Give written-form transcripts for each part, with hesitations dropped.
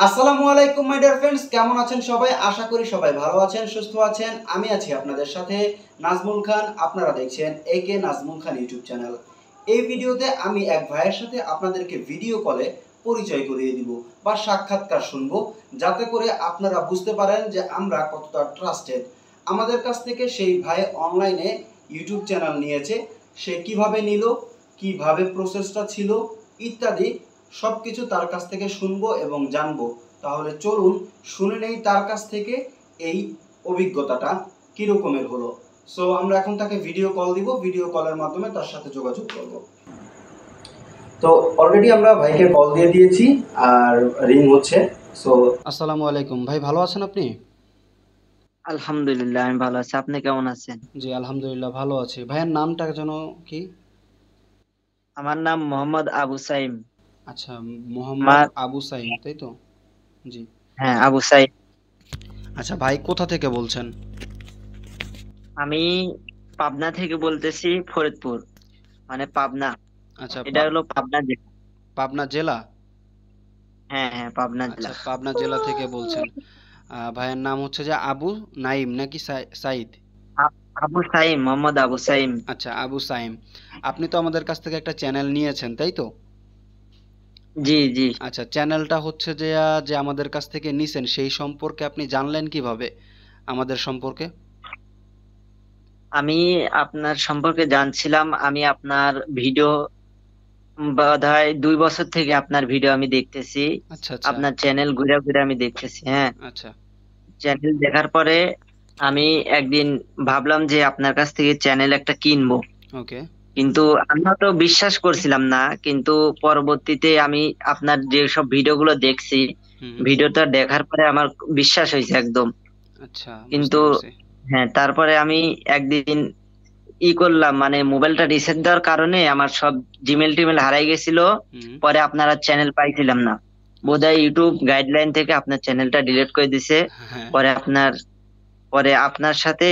আসসালামু আলাইকুম my dear friends, কেমন আছেন সবাই? আশা করি সবাই ভালো আছেন, সুস্থ আছেন। আমি আছি আপনাদের সাথে নাজমুল খান। আপনারা দেখছেন একে নাজমুল খান ইউটিউব চ্যানেল। এই ভিডিওতে আমি এক ভাইয়ের সাথে আপনাদেরকে ভিডিও কলে পরিচয় করিয়ে দিব বা সাক্ষাৎকার শুনবো, যাতে করে আপনারা বুঝতে পারেন যে আমরা কতটা ট্রাস্টেড। আমাদের কাছ থেকে সেই ভাই অনলাইনে ইউটিউব চ্যানেল নিয়েছে, সে কিভাবে নিল, কিভাবে প্রসেসটা ছিল ইত্যাদি সবকিছু তার কাছ থেকে শুনবো এবং জানবো। তাহলে চলুন শুনে নেই তার কাছ থেকে এই অভিজ্ঞতাটা কিরকমের হলো। সো আমরা এখন তাকে ভিডিও কল দিব, ভিডিও কলের মাধ্যমে তার সাথে যোগাযোগ করব। তো অলরেডি আমরা ভাইকে কল দিয়ে দিয়েছি আর রিং হচ্ছে। সো আসসালামু আলাইকুম ভাই, ভালো আছেন আপনি? আলহামদুলিল্লাহ, আমি ভালো আছি। আপনি কেমন আছেন? জি আলহামদুলিল্লাহ ভালো আছি। ভাইয়ের নামটা যেন কি? আমার নাম মোহাম্মদ আবু সাইম। আচ্ছা, মোহাম্মদ আমার আবু সাইম, তাই তো? জি। হ্যাঁ, আবু সাইম। আচ্ছা ভাই, কোথা থেকে বলছেন? আমি পাবনা থেকে বলতেছি, ফরিদপুর, মানে পাবনা। আচ্ছা, এটা হলো পাবনা জেলা। পাবনা জেলা। হ্যাঁ হ্যাঁ, পাবনা জেলা। আচ্ছা, পাবনা জেলা থেকে বলছেন। ভাইয়ের নাম হচ্ছে যে আবু নাইম নাকি সাইদ? আবু সাইম, মোহাম্মদ আবু সাইম। আচ্ছা, আবু সাইম। আপনি তো আমাদের কাছ থেকে একটা চ্যানেল নিয়েছেন, তাই তো? জি জি। আচ্ছা, চ্যানেলটা হচ্ছে যে যে আমাদের কাছ থেকে নিছেন সেই সম্পর্কে আপনি জানলেন কিভাবে আমাদের সম্পর্কে? আমি আপনার সম্পর্কে জানছিলাম, আমি আপনার ভিডিও বোধহয় 2 বছর থেকে আপনার ভিডিও আমি দেখতেছি। আচ্ছা আচ্ছা। আপনার চ্যানেল ঘুরে ঘুরে আমি দেখতেছি, হ্যাঁ। আচ্ছা। চ্যানেল দেখার পরে আমি একদিন ভাবলাম যে আপনার কাছ থেকে চ্যানেল একটা কিনবো। ওকে। কিন্তু আমি তো বিশ্বাস করছিলাম না, কিন্তু পরবর্তীতে আমি আপনার যে সব ভিডিওগুলো দেখছি, হুম। ভিডিওটা দেখার পরে আমার বিশ্বাস হয়েছে একদম। আচ্ছা, বুঝতে কিন্তু পারছি। হ্যাঁ, তারপরে আমি একদিন করলাম, মানে মোবাইলটা রিসেট দেওয়ার কারণে আমার সব জিমেল টিমেল হারাই গেছিল। হুম। পরে আপনার চ্যানেল পাইছিলাম না, আচ্ছা। বোধহয় ইউটিউব গাইডলাইন থেকে আপনার চ্যানেলটা ডিলিট করে দিছে। হ্যাঁ। পরে আপনার সাথে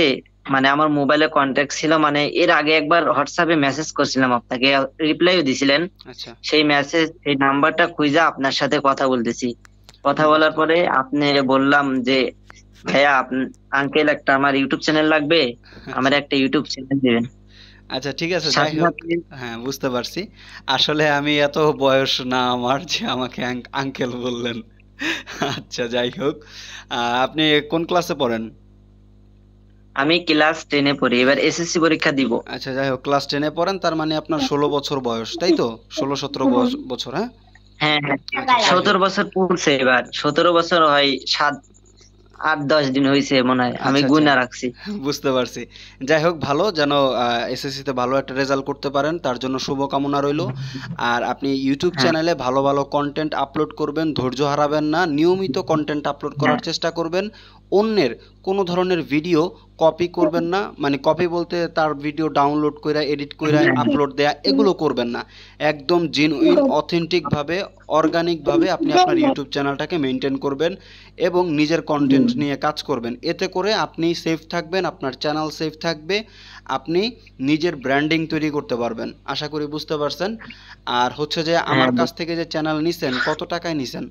মানে আমার মোবাইলে কন্ট্যাক্ট ছিল, মানে এর আগে একবার হোয়াটসঅ্যাপে মেসেজ করছিলাম আপনাকে, রিপ্লাইও দিছিলেন। আচ্ছা, সেই নাম্বারটা খুঁজে আপনার সাথে কথা বলতেছি। কথা বলার বুঝতে পরে পারছি। আপনি বললাম যে ভাইয়া, আঙ্কেল, একটা আমার ইউটিউব চ্যানেল লাগবে, আমার আচ্ছা। একটা ইউটিউব চ্যানেল দিবেন। আচ্ছা, ঠিক আছে, যাই সাথে হোক। সাথে হ্যাঁ, বুঝতে পারছি। আসলে আমি এত বয়স না আমার যে আমাকে আঙ্কেল বললেন। আচ্ছা, যাই হোক। আপনি কোন ক্লাসে পড়েন? আমি ক্লাস 10-এ পড়ি, এবার এসএসসি পরীক্ষা দিব। আচ্ছা, যাই হোক, ক্লাস 10-এ পড়েন, তার মানে আপনার 16 বছর বয়স, তাই তো? 16-17 বছর, হ্যাঁ? হ্যাঁ হ্যাঁ, আচ্ছা, যাই হোক। 17 বছর পড়ছে, এবার 17 বছর হয়, 7-8-10 দিন হয়েছে মনে হয়, আমি আচ্ছা আচ্ছা, গুণা রাখছি। বুঝতে পারছি। যাই হোক, ভালো যেন এসএসসিতে ভালো একটা রেজাল্ট করতে পারেন, তার জন্য শুভকামনা রইলো। আর আপনি ইউটিউব হ্যাঁ চ্যানেলে ভালো ভালো কন্টেন্ট আপলোড করবেন, ধৈর্য হারাবেন না, নিয়মিত কন্টেন্ট আপলোড হ্যাঁ করার চেষ্টা করবেন। অন্যের কোনো ধরনের ভিডিও কপি করবেন না, মানে কপি বলতে তার ভিডিও ডাউনলোড কইরা এডিট কইরা হ্যাঁ আপলোড দেয়া এগুলো করবেন না। একদম জেনুইন অথেন্টিকভাবে অর্গানিকভাবে আপনি আপনার ইউটিউব চ্যানেলটাকে মেনটেন করবেন এবং নিজের কন্টেন্ট নিয়ে কাজ করবেন। এতে করে আপনি সেফ থাকবেন, আপনার চ্যানেল সেফ থাকবে, আপনি নিজের ব্র্যান্ডিং তৈরি করতে পারবেন। আশা করি বুঝতে পারছেন। আর হচ্ছে যে আমার হ্যাঁ। কাছ থেকে যে চ্যানেল নিছেন, কত টাকায় নিছেন?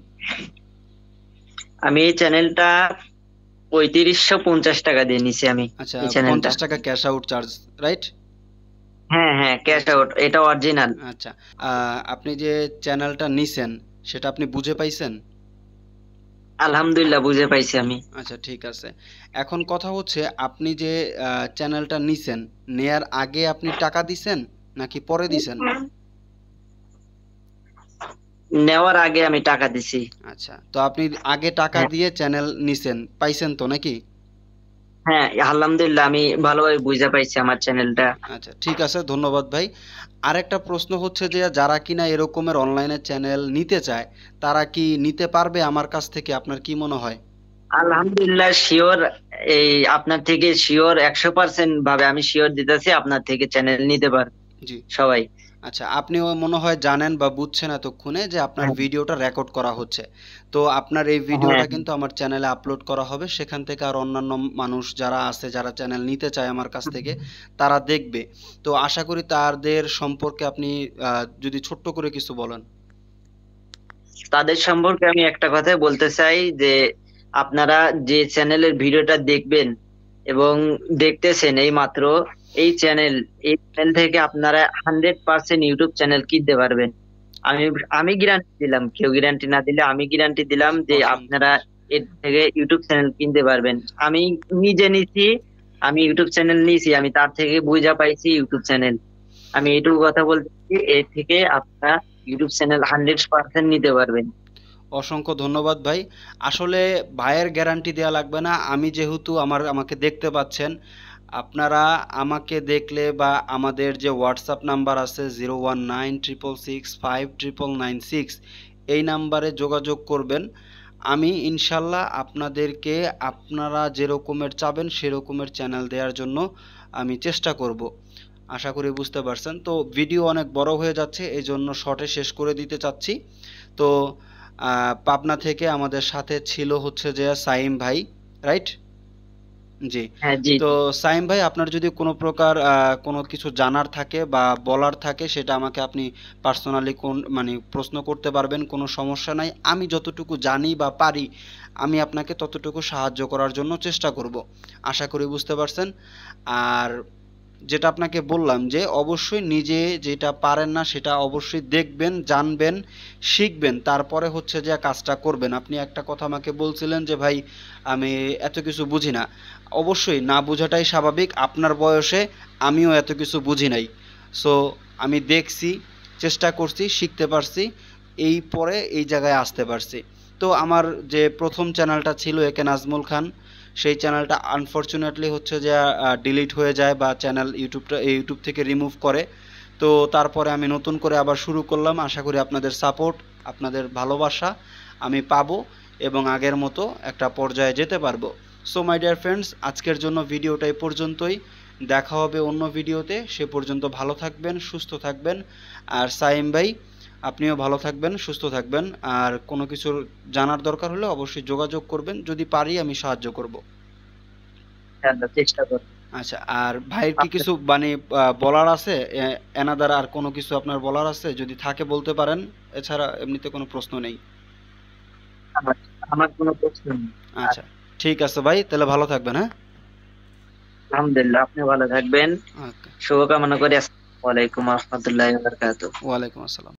আমি এই চ্যানেলটা 3550 টাকা দিয়ে নিছি আমি, আচ্ছা, এই চ্যানেলটা। 50 টাকা ক্যাশ আউট চার্জ, রাইট? হ্যাঁ হ্যাঁ, ক্যাশ আচ্ছা আউট, এটা অরিজিনাল। আচ্ছা। আপনি যে চ্যানেলটা নিছেন সেটা আপনি বুঝে পাইছেন? আলহামদুলিল্লাহ, বুঝে পাইছি আমি। আচ্ছা, ঠিক আছে। এখন কথা হচ্ছে, আপনি যে চ্যানেলটা নিছেন, নেয়ার আগে আপনি টাকা দিছেন নাকি পরে দিছেন? নেওয়ার আগে আমি টাকা দিছি। আচ্ছা, তো আপনি আগে টাকা হ্যাঁ দিয়ে চ্যানেল নিছেন, পাইছেন তো নাকি? হ্যাঁ, আলহামদুলিল্লাহ, আমি ভালোভাবে বুঝে পাইছি আমার চ্যানেলটা। আচ্ছা, ঠিক আছে, ধন্যবাদ ভাই। আরেকটা প্রশ্ন হচ্ছে যে যারা কিনা এরকমের অনলাইনে চ্যানেল নিতে চায়, তারা কি নিতে পারবে আমার কাছ থেকে? আপনার কি মনে হয়? আলহামদুলিল্লাহ, শিওর। এই আপনার থেকে শিওর, 100% ভাবে আমি শিওর দিতেছি, আপনার থেকে চ্যানেল নিতে পারবে জি। সবাই। আচ্ছা, আপনিও মনে হয় জানেন বা বুঝছেন এতক্ষণে যে আপনার হ্যাঁ ভিডিওটা রেকর্ড করা হচ্ছে। তো আপনার এই হ্যাঁ ভিডিওটা কিন্তু আমার চ্যানেলে আপলোড করা হবে, সেখান থেকে আর অন্যান্য মানুষ যারা আছে, যারা চ্যানেল নিতে চায় আমার কাছ থেকে, তারা দেখবে। তো আশা করি তাদের সম্পর্কে আপনি যদি ছোট্ট করে কিছু বলেন। তাদের সম্পর্কে আমি একটা কথাই বলতে চাই যে আপনারা যে চ্যানেলের ভিডিওটা দেখবেন এবং দেখতেছেন এই মাত্র, এই চ্যানেল থেকে আপনারা 100% ইউটিউব চ্যানেল কিনতে পারবেন। আমি আমি গ্যারান্টি দিলাম, কেউ গ্যারান্টি না দিলে আমি গ্যারান্টি দিলাম যে অসংখ্য আপনারা এর থেকে ইউটিউব চ্যানেল কিনতে পারবেন। আমি নিজে নিছি, আমি ইউটিউব চ্যানেল নিয়েছি, আমি তার থেকে বুঝা পাইছি ইউটিউব চ্যানেল। আমি এইটুকু কথা বলতেছি, এর থেকে আপনারা ইউটিউব চ্যানেল 100% নিতে পারবেন। অসংখ্য ধন্যবাদ ভাই। আসলে ভাইয়ের গ্যারান্টি দেওয়া লাগবে না, আমি যেহেতু আমাকে দেখতে পাচ্ছেন, আপনারা আমাকে দেখলে বা আমাদের যে হোয়াটসঅ্যাপ নাম্বার আছে 0196665996, এই নাম্বারে যোগাযোগ করবেন। আমি ইনশাল্লাহ আপনাদেরকে আপনারা যেরকমের চাবেন সেরকমের চ্যানেল দেওয়ার জন্য আমি চেষ্টা করব। আশা করি বুঝতে পারছেন। তো ভিডিও অনেক বড় হয়ে যাচ্ছে, এই জন্য শর্টে শেষ করে দিতে চাচ্ছি। তো পাবনা থেকে আমাদের সাথে ছিল হচ্ছে যে সাইম ভাই, রাইট? জি। হ্যাঁ, জি তো জি। সাইম ভাই, আপনার যদি কোনো প্রকার কোনো কিছু জানার থাকে বা বলার থাকে, সেটা আমাকে আপনি পার্সোনালি মানে প্রশ্ন করতে পারবেন, কোনো সমস্যা নাই। আমি যতটুকু জানি বা পারি আমি আপনাকে ততটুকু সাহায্য করার জন্য চেষ্টা করব। আশা করি বুঝতে পারছেন। আর যেটা আপনাকে বললাম যে অবশ্যই নিজে যেটা পারেন না সেটা অবশ্যই দেখবেন, জানবেন, শিখবেন, তারপরে হচ্ছে যে কাজটা করবেন। আপনি একটা কথা আমাকে বলছিলেন যে ভাই আমি এত কিছু বুঝি না। অবশ্যই না বোঝাটাই স্বাভাবিক, আপনার বয়সে আমিও এত কিছু বুঝি নাই। সো আমি দেখছি, চেষ্টা করছি, শিখতে পারছি, এই পরে এই জায়গায় আসতে পারছি। তো আমার যে প্রথম চ্যানেলটা ছিল একে নাজমুল খান, সেই চ্যানেলটা আনফরচুনেটলি হচ্ছে যে ডিলিট হয়ে যায় বা চ্যানেল ইউটিউব থেকে রিমুভ করে। তো তারপরে আমি নতুন করে আবার শুরু করলাম। আশা করি আপনাদের সাপোর্ট, আপনাদের ভালোবাসা আমি পাবো এবং আগের মতো একটা পর্যায়ে যেতে পারবো। সো মাই ডিয়ার ফ্রেন্ডস, আজকের জন্য ভিডিওটা এই পর্যন্তই। দেখা হবে অন্য ভিডিওতে। সে পর্যন্ত ভালো থাকবেন, সুস্থ থাকবেন। আর সাইম ভাই, আপনিও ভালো থাকবেন, সুস্থ থাকবেন। আর কোনো কিছুর জানার দরকার হলে অবশ্যই যোগাযোগ করবেন, যদি পারি আমি সাহায্য করব। ইনশাআল্লাহ চেষ্টা করব। আচ্ছা, আর ভাইয়ের কি আপনার কিছু মানে বলার আছে? এনাদার আর কোনো কিছু আপনার বলার আছে? যদি থাকে বলতে পারেন, এছাড়া এমনিতে কোনো প্রশ্ন নেই। আমার আমার কোনো প্রশ্ন নেই। আচ্ছা, ঠিক আছে ভাই, তাহলে ভালো থাকবেন, হ্যাঁ? আলহামদুলিল্লাহ, আপনি ভালো থাকবেন। ওকে। শুভকামনা করি। আসসালামু আলাইকুম ওয়া রাহমাতুল্লাহি ওয়া বারাকাতুহু। ওয়ালাইকুম আসসালাম।